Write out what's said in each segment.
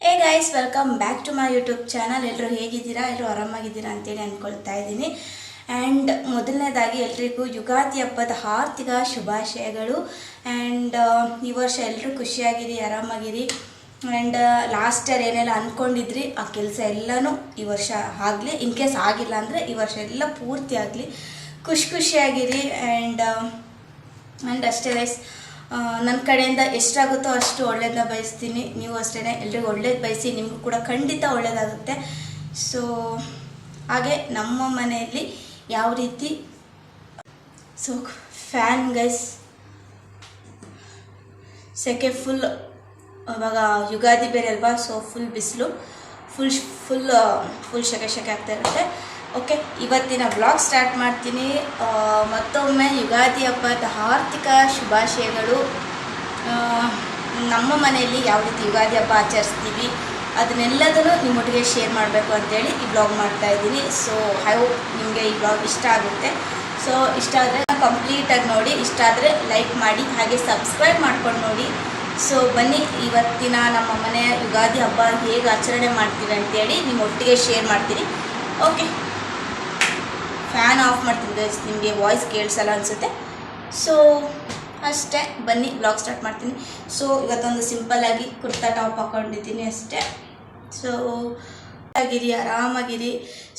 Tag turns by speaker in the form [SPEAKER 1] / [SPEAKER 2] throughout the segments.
[SPEAKER 1] Hey guys, welcome back to my YouTube channel. ಎಲ್ಲರೂ ಹೇಗಿದ್ದೀರಾ? ಎಲ್ಲರೂ ಆರಾಮಾಗಿದ್ದೀರಾ ಅಂತೇಳಿ ಅಂದ್ಕೊಳ್ತಾ ಇದ್ದೀನಿ. ಆ್ಯಂಡ್ ಮೊದಲನೇದಾಗಿ ಎಲ್ರಿಗೂ ಯುಗಾದಿ ಹಬ್ಬದ ಆರ್ಥಿಕ ಶುಭಾಶಯಗಳು. ಆ್ಯಂಡ್ ಈ ವರ್ಷ ಎಲ್ಲರೂ ಖುಷಿಯಾಗಿರಿ, ಆರಾಮಾಗಿರಿ. ಆ್ಯಂಡ್ ಲಾಸ್ಟ್ ಇಯರ್ ಏನೆಲ್ಲ ಅಂದ್ಕೊಂಡಿದ್ರಿ ಆ ಕೆಲಸ ಎಲ್ಲನೂ ಈ ವರ್ಷ ಆಗಲಿ. ಇನ್ ಕೇಸ್ ಆಗಿಲ್ಲ ಅಂದರೆ ಈ ವರ್ಷ ಎಲ್ಲ ಪೂರ್ತಿ ಆಗಲಿ. ಖುಷಿಯಾಗಿರಿ. ಆ್ಯಂಡ್ ಅಷ್ಟೇ ಗೈಸ್, ನನ್ನ ಕಡೆಯಿಂದ ಎಷ್ಟಾಗುತ್ತೋ ಅಷ್ಟು ಒಳ್ಳೇದನ್ನ ಬಯಸ್ತೀನಿ. ನೀವು ಅಷ್ಟೇ ಎಲ್ರಿಗೂ ಒಳ್ಳೇದು ಬಯಸಿ, ನಿಮಗೂ ಕೂಡ ಖಂಡಿತ ಒಳ್ಳೆಯದಾಗುತ್ತೆ. ಸೊ ಹಾಗೆ ನಮ್ಮ ಮನೆಯಲ್ಲಿ ಯಾವ ರೀತಿ ಫ್ಯಾನ್ ಗೈಸ್, ಸೆಕೆ ಫುಲ್. ಇವಾಗ ಯುಗಾದಿ ಬೇರೆ ಅಲ್ವಾ, ಸೊ ಫುಲ್ ಬಿಸಿಲು, ಫುಲ್ ಸೆಕೆ ಆಗ್ತಾ ಇರುತ್ತೆ. ಓಕೆ, ಇವತ್ತಿನ ಬ್ಲಾಗ್ ಸ್ಟಾರ್ಟ್ ಮಾಡ್ತೀನಿ. ಮತ್ತೊಮ್ಮೆ ಯುಗಾದಿ ಹಬ್ಬದ ಆರ್ಥಿಕ ಶುಭಾಶಯಗಳು. ನಮ್ಮ ಮನೆಯಲ್ಲಿ ಯಾವ ರೀತಿ ಯುಗಾದಿ ಹಬ್ಬ ಆಚರಿಸ್ತೀವಿ ಅದನ್ನೆಲ್ಲದನ್ನು ನಿಮ್ಮೊಟ್ಟಿಗೆ ಶೇರ್ ಮಾಡಬೇಕು ಅಂತೇಳಿ ಈ ಬ್ಲಾಗ್ ಮಾಡ್ತಾಯಿದ್ದೀನಿ. ಸೊ ಐ ಹೋಪ್ ನಿಮಗೆ ಈ ಬ್ಲಾಗ್ ಇಷ್ಟ ಆಗುತ್ತೆ. ಸೊ ಇಷ್ಟ ಆದರೆ ಕಂಪ್ಲೀಟಾಗಿ ನೋಡಿ, ಇಷ್ಟ ಆದರೆ ಲೈಕ್ ಮಾಡಿ, ಹಾಗೆ ಸಬ್ಸ್ಕ್ರೈಬ್ ಮಾಡ್ಕೊಂಡು ನೋಡಿ. ಸೊ ಬನ್ನಿ, ಇವತ್ತಿನ ನಮ್ಮ ಮನೆಯ ಯುಗಾದಿ ಹಬ್ಬ ಹೇಗೆ ಆಚರಣೆ ಮಾಡ್ತೀವಿ ಅಂತೇಳಿ ನಿಮ್ಮೊಟ್ಟಿಗೆ ಶೇರ್ ಮಾಡ್ತೀನಿ. ಓಕೆ, ಫ್ಯಾನ್ ಆಫ್ ಮಾಡ್ತೀನಿ ಗೈಸ್, ನಿಮಗೆ ವಾಯ್ಸ್ ಕೇಳಿಸಲ್ಲ ಅನಿಸುತ್ತೆ. ಸೊ ಅಷ್ಟೇ, ಬನ್ನಿ ಬ್ಲಾಗ್ ಸ್ಟಾರ್ಟ್ ಮಾಡ್ತೀನಿ. ಸೊ ಇವತ್ತೊಂದು ಸಿಂಪಲ್ಲಾಗಿ ಕುರ್ತಾ ಟಾಪ್ ಹಾಕ್ಕೊಂಡಿದ್ದೀನಿ ಅಷ್ಟೇ. ಸೊ ಆಗಿರಿ, ಆರಾಮಾಗಿರಿ.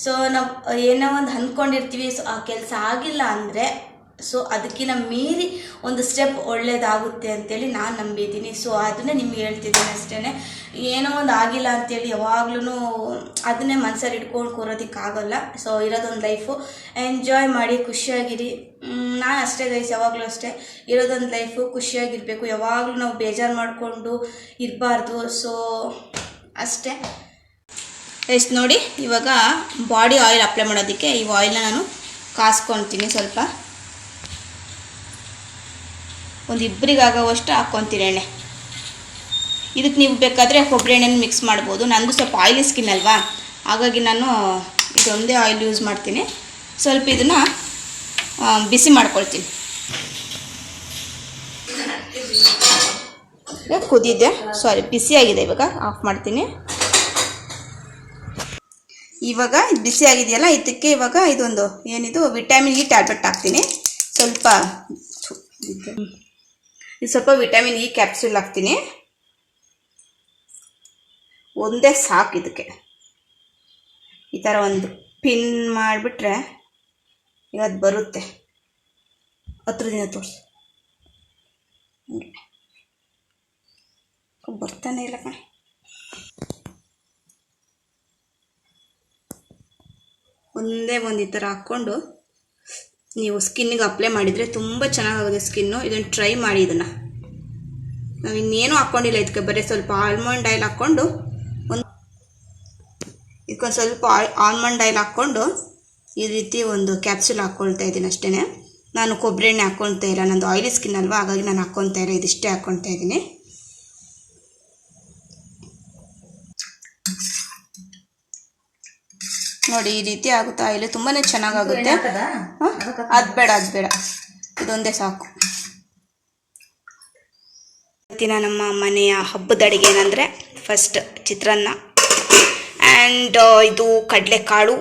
[SPEAKER 1] ಸೊ ನಾವು ಏನೋ ಒಂದು ಅಂದ್ಕೊಂಡಿರ್ತೀವಿ, ಸೊ ಆ ಕೆಲಸ ಆಗಿಲ್ಲ ಅಂದರೆ ಸೊ ಅದಕ್ಕಿಂತ ಮೀರಿ ಒಂದು ಸ್ಟೆಪ್ ಒಳ್ಳೇದಾಗುತ್ತೆ ಅಂತೇಳಿ ನಾನು ನಂಬಿದ್ದೀನಿ. ಸೊ ಅದನ್ನೇ ನಿಮ್ಗೆ ಹೇಳ್ತಿದ್ದೀನಿ ಅಷ್ಟೇ. ಏನೋ ಒಂದು ಆಗಿಲ್ಲ ಅಂಥೇಳಿ ಯಾವಾಗ್ಲೂ ಅದನ್ನೇ ಮನಸ್ಸಲ್ಲಿ ಇಟ್ಕೊಂಡು ಕೂರೋದಕ್ಕಾಗಲ್ಲ. ಸೊ ಇರೋದೊಂದು ಲೈಫು, ಎಂಜಾಯ್ ಮಾಡಿ, ಖುಷಿಯಾಗಿರಿ. ನಾನು ಅಷ್ಟೇ ಗೈಸ್, ಯಾವಾಗಲೂ ಅಷ್ಟೇ, ಇರೋದೊಂದು ಲೈಫು, ಖುಷಿಯಾಗಿರಬೇಕು. ಯಾವಾಗಲೂ ನಾವು ಬೇಜಾರು ಮಾಡಿಕೊಂಡು ಇರಬಾರ್ದು. ಸೊ ಅಷ್ಟೇ ಎಷ್ಟು ನೋಡಿ. ಇವಾಗ ಬಾಡಿ ಆಯಿಲ್ ಅಪ್ಲೈ ಮಾಡೋದಕ್ಕೆ ಈ ಆಯಿಲ್ನ ನಾನು ಕಾಸ್ಕೊತೀನಿ. ಸ್ವಲ್ಪ ಒಂದು ಇಬ್ಬರಿಗಾಗೋವಷ್ಟು ಹಾಕ್ಕೊತೀನಿ ಎಣ್ಣೆ. ಇದಕ್ಕೆ ನೀವು ಬೇಕಾದರೆ ಕೊಬ್ಬರಿ ಎಣ್ಣೆನ ಮಿಕ್ಸ್ ಮಾಡ್ಬೋದು. ನನಗೂ ಸ್ವಲ್ಪ ಆಯಿಲಿ ಸ್ಕಿನ್ ಅಲ್ವಾ, ಹಾಗಾಗಿ ನಾನು ಇದೊಂದೇ ಆಯಿಲ್ ಯೂಸ್ ಮಾಡ್ತೀನಿ. ಸ್ವಲ್ಪ ಇದನ್ನು ಬಿಸಿ ಮಾಡ್ಕೊಳ್ತೀನಿ. ಕುದಿದೆ, ಬಿಸಿಯಾಗಿದೆ. ಇವಾಗ ಆಫ್ ಮಾಡ್ತೀನಿ. ಇವಾಗ ಇದು ಬಿಸಿ ಆಗಿದೆಯಲ್ಲ, ಇದಕ್ಕೆ ಇವಾಗ ಇದೊಂದು ಏನಿದು ವಿಟಮಿನ್ ಇ ಟ್ಯಾಬ್ಲೆಟ್ ಹಾಕ್ತೀನಿ. ಸ್ವಲ್ಪ ವಿಟಮಿನ್ ಇ ಕ್ಯಾಪ್ಸೂಲ್ ಹಾಕ್ತೀನಿ. ಒಂದೇ ಸಾಕು ಇದಕ್ಕೆ. ಈ ಥರ ಒಂದು ಪಿನ್ ಮಾಡಿಬಿಟ್ರೆ ಈಗ ಅದು ಬರುತ್ತೆ. ಹತ್ರದಿಂದ ತೋರಿಸು, ಬರ್ತಾನೆ ಇಲ್ಲ ಕಣೆ. ಒಂದೇ ಒಂದು ಈ ಥರ ಹಾಕ್ಕೊಂಡು ನೀವು ಸ್ಕಿನ್ನಿಗೆ ಅಪ್ಲೈ ಮಾಡಿದರೆ ತುಂಬ ಚೆನ್ನಾಗಾಗುತ್ತೆ ಸ್ಕಿನ್ನು. ಇದನ್ನು ಟ್ರೈ ಮಾಡಿ. ಇದನ್ನು ನಾವು ಇನ್ನೇನು ಹಾಕ್ಕೊಂಡಿಲ್ಲ, ಇದಕ್ಕೆ ಬರೀ ಸ್ವಲ್ಪ ಆಲ್ಮಂಡ್ ಆಯಿಲ್ ಹಾಕ್ಕೊಂಡು ಇದಕ್ಕೊಂದು ಸ್ವಲ್ಪ ಆಲ್ಮಂಡ್ ಆಯಿಲ್ ಹಾಕ್ಕೊಂಡು ಈ ರೀತಿ ಒಂದು ಕ್ಯಾಪ್ಸೂಲ್ ಹಾಕ್ಕೊಳ್ತಾ ಇದ್ದೀನಿ ಅಷ್ಟೇ. ನಾನು ಕೊಬ್ಬರಿ ಎಣ್ಣೆ ಹಾಕ್ಕೊಳ್ತಾ ಇಲ್ಲ, ನಂದು ಆಯಿಲಿ ಸ್ಕಿನ್ ಅಲ್ವಾ, ಹಾಗಾಗಿ ನಾನು ಹಾಕ್ಕೊಳ್ತಾ ಇಲ್ಲ, ಇದಿಷ್ಟೇ ಹಾಕ್ಕೊಳ್ತಾ ಇದ್ದೀನಿ. ನೋಡಿ, ಈ ರೀತಿ ಆಗುತ್ತೆ ಆಯಿಲ್, ತುಂಬಾ ಚೆನ್ನಾಗಾಗುತ್ತೆ. ಅದು ಬೇಡ, ಇದೊಂದೇ ಸಾಕು. ಇವತ್ತಿನ ನಮ್ಮ ಮನೆಯ ಹಬ್ಬದ ಅಡುಗೆ ಏನಂದರೆ ಫಸ್ಟ್ ಚಿತ್ರಾನ್ನ, ಆ್ಯಂಡ್ ಇದು ಕಡಲೆಕಾಳು,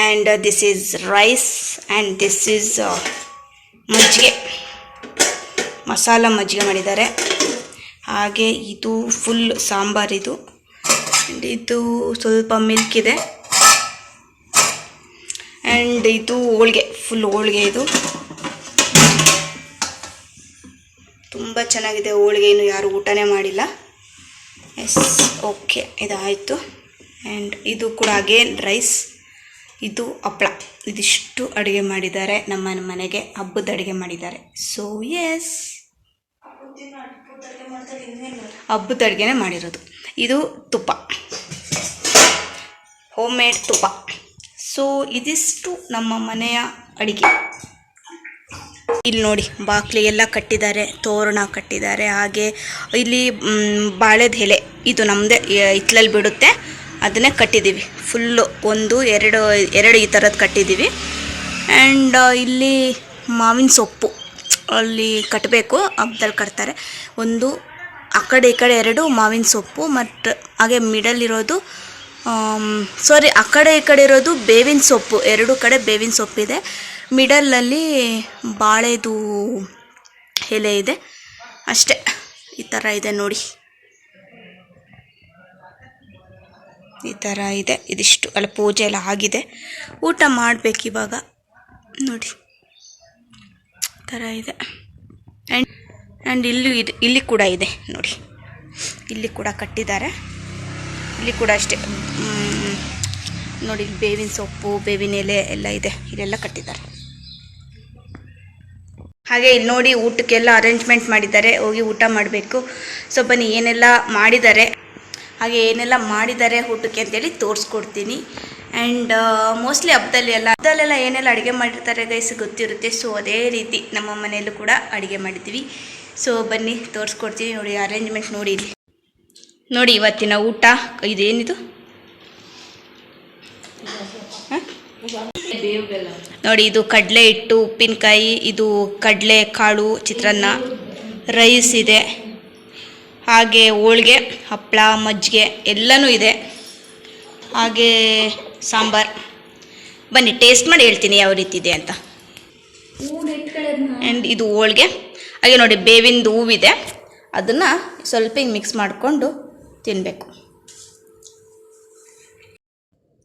[SPEAKER 1] and this is rice, and this is ಮಜ್ಜಿಗೆ, ಮಸಾಲ ಮಜ್ಜಿಗೆ ಮಾಡಿದ್ದಾರೆ. ಹಾಗೆ ಇದು ಫುಲ್ ಸಾಂಬಾರಿದು, ಆ್ಯಂಡ್ ಇದು ಸ್ವಲ್ಪ ಮಿಲ್ಕ್ ಇದೆ, ಆ್ಯಂಡ್ ಇದು ಹೋಳಿಗೆ, ಫುಲ್ ಹೋಳಿಗೆ. ಇದು ತುಂಬ ಚೆನ್ನಾಗಿದೆ ಹೋಳಿಗೆ, ಇನ್ನು ಯಾರು ಊಟನೇ ಮಾಡಿಲ್ಲ. ಎಸ್, ಓಕೆ, ಇದಾಯಿತು. ಆ್ಯಂಡ್ ಇದು ಕೂಡ ಅಗೇನ್ ರೈಸ್, ಇದು ಹಪ್ಪಳ. ಇದಿಷ್ಟು ಅಡುಗೆ ಮಾಡಿದ್ದಾರೆ ನಮ್ಮ ಮನೆಗೆ, ಹಬ್ಬದ ಅಡುಗೆ ಮಾಡಿದ್ದಾರೆ. ಸೊ ಎಸ್, ಹಬ್ಬದ ಅಡುಗೆನೇ ಮಾಡಿರೋದು. ಇದು ತುಪ್ಪ, ಹೋಮ್ ಮೇಡ್ ತುಪ್ಪ. ಸೊ ಇದಿಷ್ಟು ನಮ್ಮ ಮನೆಯ ಅಡುಗೆ. ಇಲ್ಲಿ ನೋಡಿ, ಬಾಗಿಲಿಗೆಲ್ಲ ಕಟ್ಟಿದ್ದಾರೆ, ತೋರಣ ಕಟ್ಟಿದ್ದಾರೆ. ಹಾಗೆ ಇಲ್ಲಿ ಬಾಳೆದ ಎಲೆ, ಇದು ನಮ್ಮದೇ ಹಿತ್ತಲಲ್ಲಿ ಬಿಡುತ್ತೆ, ಅದನ್ನೇ ಕಟ್ಟಿದ್ದೀವಿ. ಫುಲ್ಲು ಒಂದು ಎರಡು ಈ ಥರದ್ದು ಕಟ್ಟಿದ್ದೀವಿ. ಆ್ಯಂಡ್ ಇಲ್ಲಿ ಮಾವಿನ ಸೊಪ್ಪು ಅಲ್ಲಿ ಕಟ್ಟಬೇಕು, ಹಬ್ಬದಲ್ಲಿ ಕಟ್ತಾರೆ. ಒಂದು ಆ ಕಡೆ ಈ ಕಡೆ 2 ಮಾವಿನ ಸೊಪ್ಪು ಮತ್ತು ಹಾಗೆ ಮಿಡಲ್ ಇರೋದು ಸಾರಿ ಆ ಕಡೆ ಈ ಕಡೆ ಇರೋದು ಬೇವಿನ ಸೊಪ್ಪು, 2 ಕಡೆ ಬೇವಿನ ಸೊಪ್ಪಿದೆ. ಮಿಡಲಲ್ಲಿ ಬಾಳೆದು ಎಲೆ ಇದೆ ಅಷ್ಟೇ. ಈ ಥರ ಇದೆ ನೋಡಿ, ಈ ಥರ ಇದೆ. ಇದಿಷ್ಟು ಅಲ್ಲಿ ಪೂಜೆ ಎಲ್ಲ ಆಗಿದೆ, ಊಟ ಮಾಡಬೇಕು ಇವಾಗ ನೋಡಿ. ಈ ಥರ ಇದೆ. ಆ್ಯಂಡ್ ಇಲ್ಲಿ ಕೂಡ ಇದೆ ನೋಡಿ, ಇಲ್ಲಿ ಕೂಡ ಕಟ್ಟಿದ್ದಾರೆ. ಇಲ್ಲಿ ಕೂಡ ಅಷ್ಟೇ ನೋಡಿ, ಬೇವಿನ ಸೊಪ್ಪು ಬೇವಿನ ಎಲೆ ಎಲ್ಲ ಇದೆ, ಇಲ್ಲೆಲ್ಲ ಕಟ್ಟಿದ್ದಾರೆ. ಹಾಗೆ ಇಲ್ಲಿ ನೋಡಿ ಊಟಕ್ಕೆಲ್ಲ ಅರೇಂಜ್ಮೆಂಟ್ ಮಾಡಿದ್ದಾರೆ, ಹೋಗಿ ಊಟ ಮಾಡಬೇಕು. ಸೊ ಬನ್ನಿ ಏನೆಲ್ಲ ಮಾಡಿದ್ದಾರೆ, ಹಾಗೆ ಏನೆಲ್ಲ ಮಾಡಿದ್ದಾರೆ ಊಟಕ್ಕೆ ಅಂತೇಳಿ ತೋರಿಸ್ಕೊಡ್ತೀನಿ. ಆ್ಯಂಡ್ ಮೋಸ್ಟ್ಲಿ ಹಬ್ಬದಲ್ಲೆಲ್ಲ ಏನೆಲ್ಲ ಅಡುಗೆ ಮಾಡಿರ್ತಾರೆ ಗೈಸ್ ಗೊತ್ತಿರುತ್ತೆ. ಸೊ ಅದೇ ರೀತಿ ನಮ್ಮ ಮನೆಯಲ್ಲೂ ಕೂಡ ಅಡುಗೆ ಮಾಡಿದ್ದೀವಿ. ಸೊ ಬನ್ನಿ ತೋರಿಸ್ಕೊಡ್ತೀನಿ ನೋಡಿ. ಅರೇಂಜ್ಮೆಂಟ್ ನೋಡಿ, ಇಲ್ಲಿ ನೋಡಿ ಇವತ್ತಿನ ಊಟ. ಇದೇನಿದು ನೋಡಿ, ಇದು ಕಡಲೆ ಹಿಟ್ಟು, ಉಪ್ಪಿನಕಾಯಿ, ಇದು ಕಡಲೆ ಕಾಳು ಚಿತ್ರಾನ್ನ, ರೈಸ್ ಇದೆ, ಹಾಗೆ ಹೋಳಿಗೆ, ಹಪ್ಪಳ, ಮಜ್ಜಿಗೆ ಎಲ್ಲನೂ ಇದೆ, ಹಾಗೆ ಸಾಂಬಾರು. ಬನ್ನಿ ಟೇಸ್ಟ್ ಮಾಡಿ ಹೇಳ್ತೀನಿ ಯಾವ ರೀತಿ ಇದೆ ಅಂತ. ಆ್ಯಂಡ್ ಇದು ಹೋಳಿಗೆ, ಹಾಗೆ ನೋಡಿ ಬೇವಿಂದು ಹೂವಿದೆ, ಅದನ್ನು ಸ್ವಲ್ಪ ಹಿಂಗೆ ಮಿಕ್ಸ್ ಮಾಡಿಕೊಂಡು ತಿನ್ನಬೇಕು.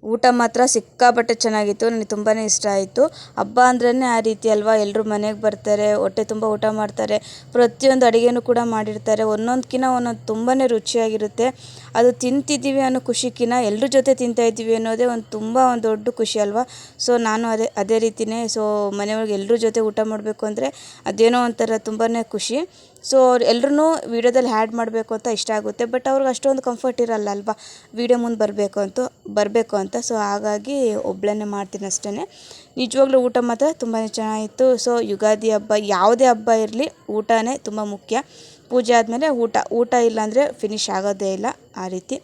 [SPEAKER 1] ಊಟ ಮಾತ್ರ ಸಿಕ್ಕಾಪಟ್ಟೆ ಚೆನ್ನಾಗಿತ್ತು, ನನಗೆ ತುಂಬಾ ಇಷ್ಟ ಆಯಿತು. ಹಬ್ಬ ಅಂದ್ರೇ ಆ ರೀತಿ ಅಲ್ವಾ, ಎಲ್ಲರೂ ಮನೆಗೆ ಬರ್ತಾರೆ, ಹೊಟ್ಟೆ ತುಂಬ ಊಟ ಮಾಡ್ತಾರೆ, ಪ್ರತಿಯೊಂದು ಅಡುಗೆನೂ ಕೂಡ ಮಾಡಿರ್ತಾರೆ, ಒಂದೊಂದಕ್ಕಿಂತ ಒಂದೊಂದು ತುಂಬಾ ರುಚಿಯಾಗಿರುತ್ತೆ. ಅದು ತಿಂತಿದ್ದೀವಿ ಅನ್ನೋ ಖುಷಿಕಿನ್ನ ಎಲ್ಲರ ಜೊತೆ ತಿಂತಾಯಿದ್ದೀವಿ ಅನ್ನೋದೇ ಒಂದು ದೊಡ್ಡ ಖುಷಿ ಅಲ್ವಾ. ಸೊ ನಾನು ಅದೇ ರೀತಿಯೇ. ಸೊ ಮನೆಯೊಳಗೆ ಎಲ್ಲರ ಜೊತೆ ಊಟ ಮಾಡಬೇಕು ಅಂದರೆ ಅದೇನೋ ಒಂಥರ ತುಂಬಾ ಖುಷಿ. ಸೊ ಅವ್ರು ಎಲ್ಲರೂ ವೀಡಿಯೋದಲ್ಲಿ ಹ್ಯಾಡ್ ಮಾಡಬೇಕು ಅಂತ ಇಷ್ಟ ಆಗುತ್ತೆ, ಬಟ್ ಅವ್ರಿಗೆ ಅಷ್ಟೊಂದು ಕಂಫರ್ಟ್ ಇರಲ್ಲ ಅಲ್ವಾ ವೀಡಿಯೋ ಮುಂದೆ ಬರಬೇಕು ಅಂತ. ಸೊ ಹಾಗಾಗಿ ಒಬ್ಬಳನ್ನೇ ಮಾಡ್ತೀನಿ ಅಷ್ಟೇ. ನಿಜವಾಗ್ಲೂ ಊಟ ಮಾತ್ರ ತುಂಬಾ ಚೆನ್ನಾಗಿತ್ತು. ಸೊ ಯುಗಾದಿ ಹಬ್ಬ, ಯಾವುದೇ ಹಬ್ಬ ಇರಲಿ, ಊಟನೇ ತುಂಬ ಮುಖ್ಯ. ಪೂಜೆ ಆದಮೇಲೆ ಊಟ ಇಲ್ಲಾಂದರೆ ಫಿನಿಶ್ ಆಗೋದೇ ಇಲ್ಲ. ಆ ರೀತಿ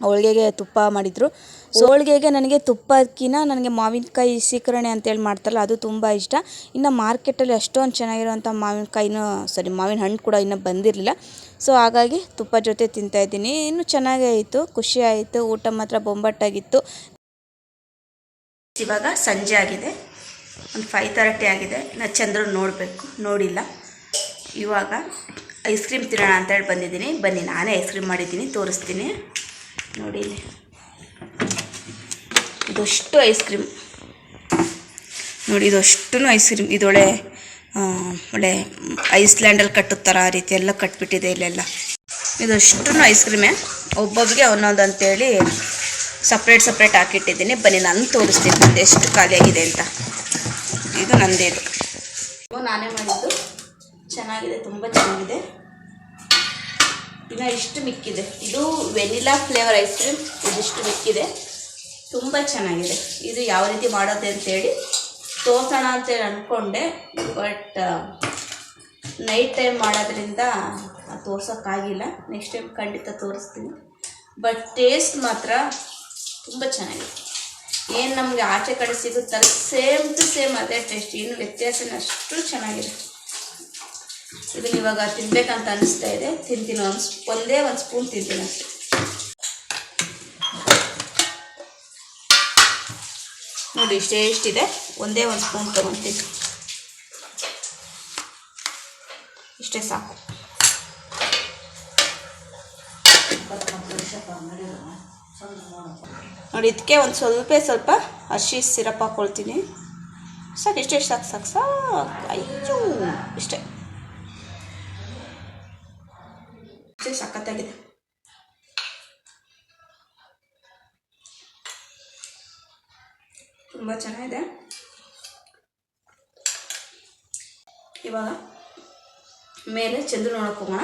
[SPEAKER 1] ಹೋಳಿಗೆಗೆ ತುಪ್ಪ ಮಾಡಿದರು. ಸೊ ಹೋಳಿಗೆಗೆ ನನಗೆ ತುಪ್ಪಕ್ಕಿಂತ ನನಗೆ ಮಾವಿನಕಾಯಿ ಸೀಕರಣೆ ಅಂತೇಳಿ ಮಾಡ್ತಾರಲ್ಲ ಅದು ತುಂಬ ಇಷ್ಟ. ಇನ್ನು ಮಾರ್ಕೆಟಲ್ಲಿ ಅಷ್ಟೊಂದು ಚೆನ್ನಾಗಿರೋಂಥ ಮಾವಿನ ಹಣ್ಣು ಕೂಡ ಇನ್ನೂ ಬಂದಿರಲಿಲ್ಲ. ಸೊ ಹಾಗಾಗಿ ತುಪ್ಪ ಜೊತೆ ತಿಂತಾಯಿದ್ದೀನಿ. ಇನ್ನೂ ಚೆನ್ನಾಗೇ ಇತ್ತು, ಖುಷಿ ಆಯಿತು. ಊಟ ಮಾತ್ರ ಬೊಂಬಾಟಾಗಿತ್ತು. ಇವಾಗ ಸಂಜೆ ಆಗಿದೆ, ಒಂದು 5:30 ಆಗಿದೆ. ನಾನು ಚಂದ್ರ ನೋಡಿಲ್ಲ. ಇವಾಗ ಐಸ್ ಕ್ರೀಮ್ ತಿನ್ನೋಣ ಅಂತೇಳಿ ಬಂದಿದ್ದೀನಿ. ಬನ್ನಿ ನಾನೇ ಐಸ್ ಕ್ರೀಮ್ ಮಾಡಿದ್ದೀನಿ, ತೋರಿಸ್ತೀನಿ ನೋಡಿ. ಇಲ್ಲಿ ಇದಷ್ಟು ಐಸ್ ಕ್ರೀಮ್ ನೋಡಿ, ಇದಷ್ಟು ಐಸ್ ಕ್ರೀಮ್. ಇದೊಳ್ಳೆ ಐಸ್ಲ್ಯಾಂಡಲ್ಲಿ ಕಟ್ಟುತ್ತಾರ ಆ ರೀತಿ ಎಲ್ಲ ಕಟ್ಬಿಟ್ಟಿದೆ ಇಲ್ಲೆಲ್ಲ. ಇದಷ್ಟು ಐಸ್ ಕ್ರೀಮೇ, ಒಬ್ಬೊಬ್ಬರಿಗೆ ಒಂದೊಂದು ಅಂತೇಳಿ ಸಪ್ರೇಟ್ ಹಾಕಿಟ್ಟಿದ್ದೀನಿ. ಬನ್ನಿ ನಾನು ತೋರಿಸ್ತೀನಿ ನಂದು ಎಷ್ಟು ಖಾಲಿಯಾಗಿದೆ ಅಂತ. ಇದು ನಂದೇ, ನಾನೇ ಮಾಡಿದ್ದು. ಚೆನ್ನಾಗಿದೆ, ತುಂಬ ಚೆನ್ನಾಗಿದೆ. ಇನ್ನು ಇಷ್ಟು ಮಿಕ್ಕಿದೆ, ಇದು ವೆನಿಲಾ ಫ್ಲೇವರ್ ಐಸ್ ಕ್ರೀಮ್. ಇದಿಷ್ಟು ಮಿಕ್ಕಿದೆ, ತುಂಬ ಚೆನ್ನಾಗಿದೆ. ಇದು ಯಾವ ರೀತಿ ಮಾಡೋದು ಅಂತೇಳಿ ತೋರ್ಸೋಣ ಅಂತೇಳಿ ಅಂದ್ಕೊಂಡೆ, ಬಟ್ ನೈಟ್ ಟೈಮ್ ಮಾಡೋದ್ರಿಂದ ತೋರ್ಸೋಕ್ಕಾಗಿಲ್ಲ. ನೆಕ್ಸ್ಟ್ ಟೈಮ್ ಖಂಡಿತ ತೋರಿಸ್ತೀನಿ. ಬಟ್ ಟೇಸ್ಟ್ ಮಾತ್ರ ತುಂಬ ಚೆನ್ನಾಗಿದೆ. ಏನು ನಮಗೆ ಆಚೆ ಕಡೆ ಸಿಗುತ್ತಲ್ಲ ಸೇಮ್ ಟು ಸೇಮ್ ಅದೇ ಟೇಸ್ಟ್, ಏನು ವ್ಯತ್ಯಾಸನ ಅಷ್ಟು ಚೆನ್ನಾಗಿದೆ. ಇದನ್ನು ಇವಾಗ ತಿನ್ಬೇಕಂತ ಅನಿಸ್ತಾ ಇದೆ, ತಿಂತೀನಿ. ಒಂದೇ ಒಂದು ಸ್ಪೂನ್ ತಿಂತೀನಿ ಅಷ್ಟೆ. ನೋಡಿ ಇಷ್ಟೇ ಎಷ್ಟಿದೆ, ಒಂದೇ ಒಂದು ಸ್ಪೂನ್ ತೊಗೊತೀನಿ, ಇಷ್ಟೇ ಸಾಕು. ನೋಡಿ ಇದಕ್ಕೆ ಒಂದು ಸ್ವಲ್ಪ ಹಸಿ ಸಿರಪ್ ಹಾಕ್ಕೊಳ್ತೀನಿ. ಸಾಕು, ಇಷ್ಟೇ ಸಾಕು. ಅಯ್ಯೋ ಇಷ್ಟೇ ಸಖತ್ತಾಗಿದೆ. ತುಂಬ ಚೆನ್ನಾಗಿದೆ. ಇವಾಗ ಮೇಲೆ ಚಂದ್ರ ನೋಡೋಕೆ ಹೋಗೋಣ.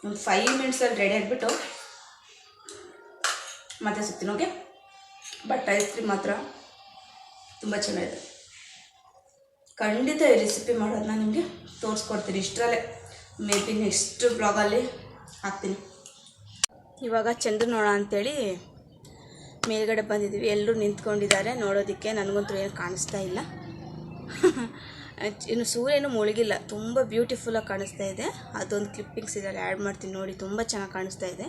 [SPEAKER 1] ಒಂದು 5 ಮಿನಿಟ್ಸಲ್ಲಿ ರೆಡಿ ಆಗಿಬಿಟ್ಟು ಮತ್ತೆ ಸಿಗ್ತೀನಿ. ಓಕೆ, ಬಟ್ ಐಸ್ ಕ್ರೀಮ್ ಮಾತ್ರ ತುಂಬ ಚೆನ್ನಾಗಿದೆ. ಖಂಡಿತ ಈ ರೆಸಿಪಿ ಮಾಡೋದನ್ನ ನಿಮಗೆ ತೋರಿಸ್ಕೊಡ್ತೀನಿ. ಇಷ್ಟರಲ್ಲೇ ಮೇ ಬಿ ನೆಕ್ಸ್ಟ್ ಬ್ಲಾಗಲ್ಲಿ ಹಾಕ್ತೀನಿ. ಇವಾಗ ಚಂದ್ರ ನೋಡೋಣ ಅಂಥೇಳಿ ಮೇಲ್ಗಡೆ ಬಂದಿದ್ದೀವಿ. ಎಲ್ಲರೂ ನಿಂತ್ಕೊಂಡಿದ್ದಾರೆ ನೋಡೋದಕ್ಕೆ. ನನಗಂತೂ ಏನು ಕಾಣಿಸ್ತಾ ಇಲ್ಲ. ಇನ್ನು ಸೂರ್ಯನೂ ಮುಳುಗಿಲ್ಲ, ತುಂಬ ಬ್ಯೂಟಿಫುಲ್ಲಾಗಿ ಕಾಣಿಸ್ತಾ ಇದೆ. ಅದೊಂದು ಕ್ಲಿಪ್ಪಿಂಗ್ಸ್ ಇದರಲ್ಲಿ ಆ್ಯಡ್ ಮಾಡ್ತೀನಿ ನೋಡಿ, ತುಂಬ ಚೆನ್ನಾಗಿ ಕಾಣಿಸ್ತಾ ಇದೆ.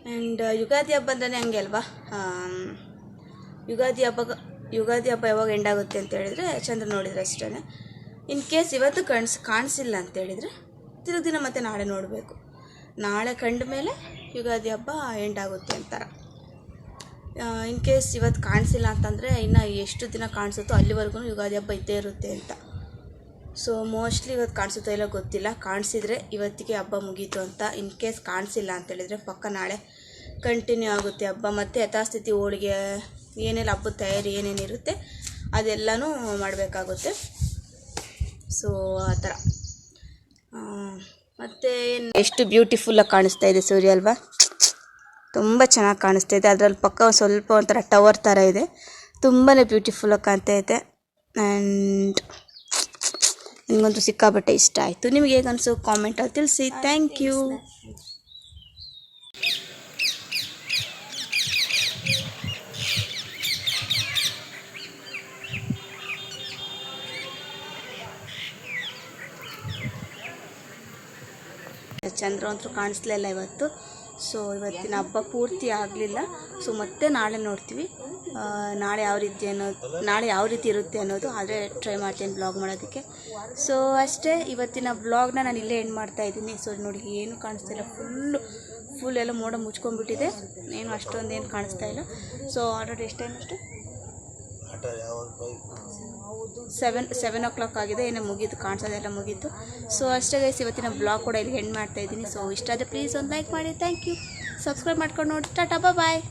[SPEAKER 1] ಆ್ಯಂಡ್ ಯುಗಾದಿ ಹಬ್ಬ ಅಂದ್ರೆ ಹಂಗೆ ಅಲ್ವಾ, ಯುಗಾದಿ ಹಬ್ಬ ಯಾವಾಗ ಎಂಡ್ ಆಗುತ್ತೆ ಅಂತ ಹೇಳಿದರೆ ಚಂದ್ರ ನೋಡಿದರೆ ಅಷ್ಟೇ. ಇನ್ ಕೇಸ್ ಇವತ್ತು ಕಾಣಿಸಿಲ್ಲ ಅಂತೇಳಿದರೆ ತಿರುಗಿ ದಿನ ಮತ್ತೆ ನಾಳೆ ನೋಡಬೇಕು. ನಾಳೆ ಕಂಡ ಮೇಲೆ ಯುಗಾದಿ ಹಬ್ಬ ಎಂಡ್ ಆಗುತ್ತೆ ಅಂತಾರ. ಇನ್ ಕೇಸ್ ಇವತ್ತು ಕಾಣಿಸಿಲ್ಲ ಅಂತಂದರೆ ಇನ್ನು ಎಷ್ಟು ದಿನ ಕಾಣಿಸುತ್ತೋ ಅಲ್ಲಿವರೆಗೂ ಯುಗಾದಿ ಹಬ್ಬ ಇದ್ದೇ ಇರುತ್ತೆ ಅಂತ. ಸೊ ಮೋಸ್ಟ್ಲಿ ಇವತ್ತು ಕಾಣಿಸುತ್ತೋ ಇಲ್ಲ ಗೊತ್ತಿಲ್ಲ. ಕಾಣಿಸಿದರೆ ಇವತ್ತಿಗೆ ಹಬ್ಬ ಮುಗೀತು ಅಂತ. ಇನ್ ಕೇಸ್ ಕಾಣಿಸಿಲ್ಲ ಅಂತೇಳಿದರೆ ಪಕ್ಕ ನಾಳೆ ಕಂಟಿನ್ಯೂ ಆಗುತ್ತೆ ಹಬ್ಬ. ಮತ್ತು ಯಥಾಸ್ಥಿತಿ ಹೋಳಿಗೆ ಏನೆಲ್ಲ ಹಬ್ಬದ ತಯಾರಿ ಏನೇನಿರುತ್ತೆ ಅದೆಲ್ಲನೂ ಮಾಡಬೇಕಾಗುತ್ತೆ. ಸೊ ಆ ಥರ. ಮತ್ತು ಎಷ್ಟು ಬ್ಯೂಟಿಫುಲ್ಲಾಗಿ ಕಾಣಿಸ್ತಾ ಇದೆ ಸೂರ್ಯ ಅಲ್ವಾ, ತುಂಬ ಚೆನ್ನಾಗಿ ಕಾಣಿಸ್ತಾ ಇದೆ. ಅದರಲ್ಲಿ ಪಕ್ಕ ಸ್ವಲ್ಪ ಒಂಥರ ಟವರ್ ಥರ ಇದೆ, ತುಂಬಾ ಬ್ಯೂಟಿಫುಲ್ಲಾಗಿ ಕಾಣ್ತಾ ಇದೆ. ಆ್ಯಂಡ್ ನಿಮಗಂತೂ ಸಿಕ್ಕಾಪಟ್ಟೆ ಇಷ್ಟ ಆಯಿತು. ನಿಮಗೆ ಹೇಗೆ ಅನಿಸು ಕಾಮೆಂಟಲ್ಲಿ ತಿಳಿಸಿ. Thank you. ಚಂದ್ರ ಅಂತೂ ಕಾಣಿಸ್ಲಿಲ್ಲ ಇವತ್ತು. ಸೊ ಇವತ್ತಿನ ಹಬ್ಬ ಪೂರ್ತಿ ಆಗಲಿಲ್ಲ. ಸೊ ಮತ್ತೆ ನಾಳೆ ನೋಡ್ತೀವಿ, ನಾಳೆ ಯಾವ ರೀತಿ ಇರುತ್ತೆ ಅನ್ನೋದು. ಆದರೆ ಟ್ರೈ ಮಾಡ್ತೀನಿ ಬ್ಲಾಗ್ ಮಾಡೋದಕ್ಕೆ. ಸೊ ಅಷ್ಟೇ, ಇವತ್ತಿನ ಬ್ಲಾಗ್ನ ನಾನು ಇಲ್ಲೇ ಎಂಡ್ ಮಾಡ್ತಾಯಿದ್ದೀನಿ. ಸೊ ನೋಡಿ, ಏನು ಕಾಣಿಸ್ತಿಲ್ಲ, ಫುಲ್ ಎಲ್ಲ ಮೋಡ ಮುಚ್ಕೊಂಡ್ಬಿಟ್ಟಿದೆ, ಏನು ಅಷ್ಟೊಂದೇನು ಕಾಣಿಸ್ತಾ ಇಲ್ಲ. ಸೊ ಆಲ್ರೆಡಿ ಎಷ್ಟು ಟೈಮ್ ಅಷ್ಟು 7 o'clock ಆಗಿದೆ, ಏನೋ ಮುಗೀತು, ಕಾಣಿಸೋದೆಲ್ಲ ಮುಗೀತು. ಸೊ ಅಷ್ಟೇ ಗೈಸ್, ಇವತ್ತಿನ ಬ್ಲಾಗ್ ಕೂಡ ಇಲ್ಲಿ ಎಂಡ್ ಮಾಡ್ತಾಯಿದ್ದೀನಿ. ಸೊ ಇಷ್ಟ ಆದರೆ ಪ್ಲೀಸ್ ಒಂದು ಲೈಕ್ ಮಾಡಿ. Thank you. ಸಬ್ಸ್ಕ್ರೈಬ್ ಮಾಡ್ಕೊಂಡು ನೋಡಿ. ಟಾಟಾ, ಬಾಯ್.